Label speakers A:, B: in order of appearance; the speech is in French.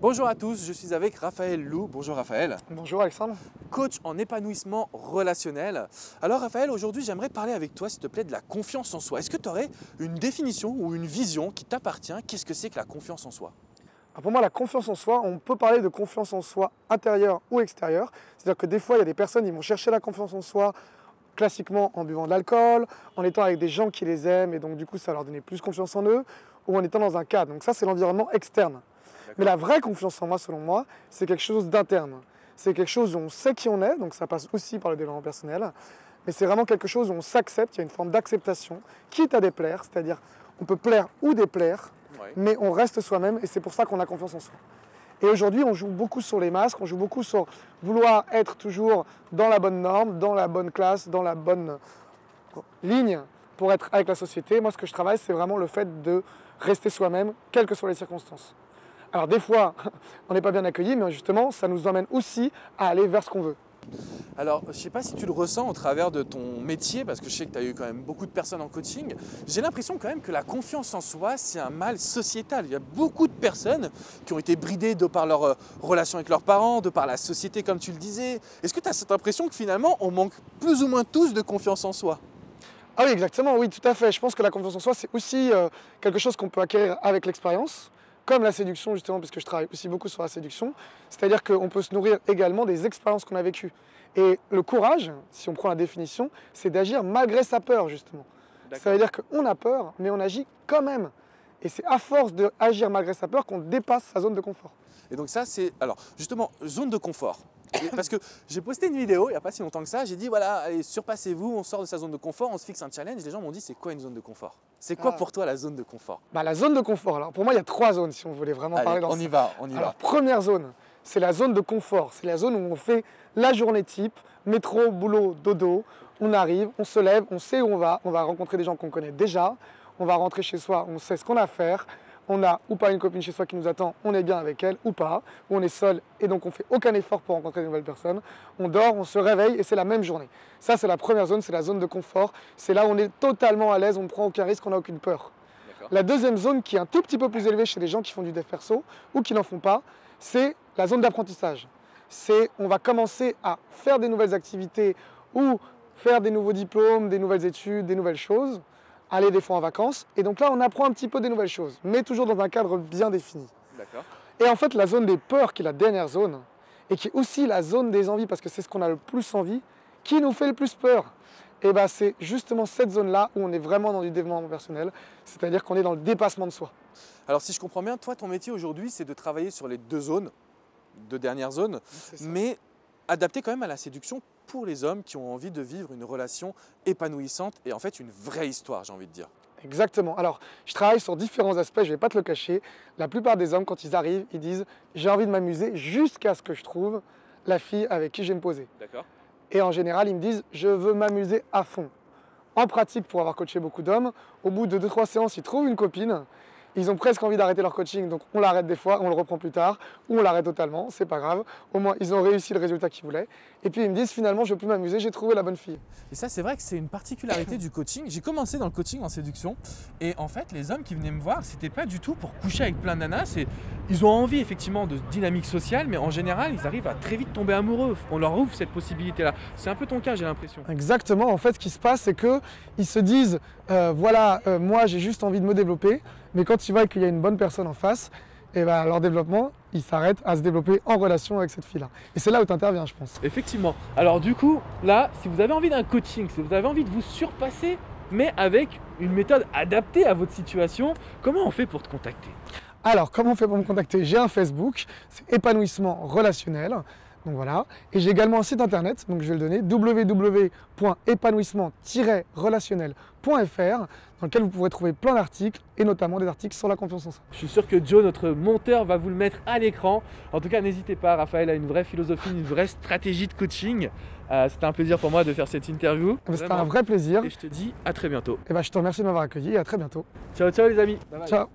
A: Bonjour à tous, je suis avec Raphaël Lou. Bonjour Raphaël.
B: Bonjour Alexandre.
A: Coach en épanouissement relationnel. Alors Raphaël, aujourd'hui j'aimerais parler avec toi s'il te plaît de la confiance en soi. Est-ce que tu aurais une définition ou une vision qui t'appartient? Qu'est-ce que c'est que la confiance en soi?
B: Alors pour moi, la confiance en soi, on peut parler de confiance en soi intérieure ou extérieure. C'est-à-dire que des fois, il y a des personnes qui vont chercher la confiance en soi classiquement en buvant de l'alcool, en étant avec des gens qui les aiment et donc du coup ça va leur donner plus confiance en eux, ou en étant dans un cadre. Donc ça, c'est l'environnement externe. Mais la vraie confiance en moi, selon moi, c'est quelque chose d'interne. C'est quelque chose où on sait qui on est, donc ça passe aussi par le développement personnel, mais c'est vraiment quelque chose où on s'accepte, il y a une forme d'acceptation, quitte à déplaire, c'est-à-dire on peut plaire ou déplaire, mais on reste soi-même et c'est pour ça qu'on a confiance en soi. Et aujourd'hui, on joue beaucoup sur les masques, on joue beaucoup sur vouloir être toujours dans la bonne norme, dans la bonne classe, dans la bonne ligne pour être avec la société. Moi, ce que je travaille, c'est vraiment le fait de rester soi-même, quelles que soient les circonstances. Alors des fois, on n'est pas bien accueilli, mais justement, ça nous emmène aussi à aller vers ce qu'on veut.
A: Alors, je ne sais pas si tu le ressens au travers de ton métier, parce que je sais que tu as eu quand même beaucoup de personnes en coaching. J'ai l'impression quand même que la confiance en soi, c'est un mal sociétal. Il y a beaucoup de personnes qui ont été bridées de par leur relation avec leurs parents, de par la société, comme tu le disais. Est-ce que tu as cette impression que finalement, on manque plus ou moins tous de confiance en soi?
B: Ah oui, exactement, oui, tout à fait. Je pense que la confiance en soi, c'est aussi quelque chose qu'on peut acquérir avec l'expérience. Comme la séduction justement, puisque je travaille aussi beaucoup sur la séduction, c'est-à-dire qu'on peut se nourrir également des expériences qu'on a vécues. Et le courage, si on prend la définition, c'est d'agir malgré sa peur justement. Ça veut dire qu'on a peur, mais on agit quand même. Et c'est à force d'agir malgré sa peur qu'on dépasse sa zone de confort.
A: Et donc ça, c'est, alors justement, zone de confort. Parce que j'ai posté une vidéo il n'y a pas si longtemps que ça, j'ai dit voilà, allez, surpassez-vous, on sort de sa zone de confort, on se fixe un challenge. Les gens m'ont dit c'est quoi une zone de confort? C'est quoi pour toi la zone de confort?
B: La zone de confort, alors pour moi il y a 3 zones si on voulait vraiment parler dans ça.
A: On y va, on y va.
B: Alors première zone, c'est la zone de confort, c'est la zone où on fait la journée type, métro, boulot, dodo, on arrive, on se lève, on sait où on va rencontrer des gens qu'on connaît déjà, on va rentrer chez soi, on sait ce qu'on a à faire. On a ou pas une copine chez soi qui nous attend, on est bien avec elle ou pas, ou on est seul et donc on ne fait aucun effort pour rencontrer de nouvelles personnes. On dort, on se réveille et c'est la même journée. Ça, c'est la première zone, c'est la zone de confort. C'est là où on est totalement à l'aise, on ne prend aucun risque, on n'a aucune peur. La deuxième zone, qui est un tout petit peu plus élevée chez les gens qui font du dev perso ou qui n'en font pas, c'est la zone d'apprentissage. On va commencer à faire des nouvelles activités ou faire des nouveaux diplômes, des nouvelles études, des nouvelles choses. Aller des fois en vacances, et donc là on apprend un petit peu des nouvelles choses, mais toujours dans un cadre bien défini. Et en fait la zone des peurs, qui est la dernière zone, et qui est aussi la zone des envies, parce que c'est ce qu'on a le plus envie, qui nous fait le plus peur, et bien c'est justement cette zone-là où on est vraiment dans du développement personnel, c'est-à-dire qu'on est dans le dépassement de soi.
A: Alors si je comprends bien, toi ton métier aujourd'hui c'est de travailler sur les deux dernières zones, mais adapté quand même à la séduction pour les hommes qui ont envie de vivre une relation épanouissante et en fait une vraie histoire, j'ai envie de dire.
B: Exactement. Alors, je travaille sur différents aspects, je ne vais pas te le cacher. La plupart des hommes, quand ils arrivent, ils disent « j'ai envie de m'amuser jusqu'à ce que je trouve la fille avec qui je vais me poser ». Et en général, ils me disent « je veux m'amuser à fond ». En pratique, pour avoir coaché beaucoup d'hommes, au bout de 2-3 séances, ils trouvent une copine. Ils ont presque envie d'arrêter leur coaching, donc on l'arrête des fois, on le reprend plus tard, ou on l'arrête totalement, c'est pas grave. Au moins, ils ont réussi le résultat qu'ils voulaient. Et puis ils me disent finalement, je veux plus m'amuser, j'ai trouvé la bonne fille.
A: Et ça, c'est vrai que c'est une particularité du coaching. J'ai commencé dans le coaching en séduction, et en fait, les hommes qui venaient me voir, c'était pas du tout pour coucher avec plein de nanas. Ils ont envie effectivement de dynamique sociale, mais en général, ils arrivent à très vite tomber amoureux. On leur ouvre cette possibilité-là. C'est un peu ton cas, j'ai l'impression.
B: Exactement. En fait, ce qui se passe, c'est qu'ils se disent, moi, j'ai juste envie de me développer. Mais quand ils voient qu'il y a une bonne personne en face, et leur développement, ils s'arrêtent à se développer en relation avec cette fille-là. Et c'est là où tu interviens, je pense.
A: Effectivement. Alors du coup, là, si vous avez envie d'un coaching, si vous avez envie de vous surpasser, mais avec une méthode adaptée à votre situation, comment on fait pour te contacter?
B: Alors, comment on fait pour me contacter? J'ai un Facebook, c'est épanouissement relationnel. Donc voilà. Et j'ai également un site internet, donc je vais le donner, www.épanouissement-relationnel.fr, dans lequel vous pourrez trouver plein d'articles, et notamment des articles sur la confiance en soi.
A: Je suis sûr que Joe, notre monteur, va vous le mettre à l'écran. En tout cas, n'hésitez pas, Raphaël a une vraie philosophie, une vraie stratégie de coaching. C'était un plaisir pour moi de faire cette interview.
B: C'était un vrai plaisir.
A: Et je te dis à très bientôt.
B: Et je te remercie de m'avoir accueilli et à très bientôt.
A: Ciao, ciao les amis.
B: Bye bye. Ciao.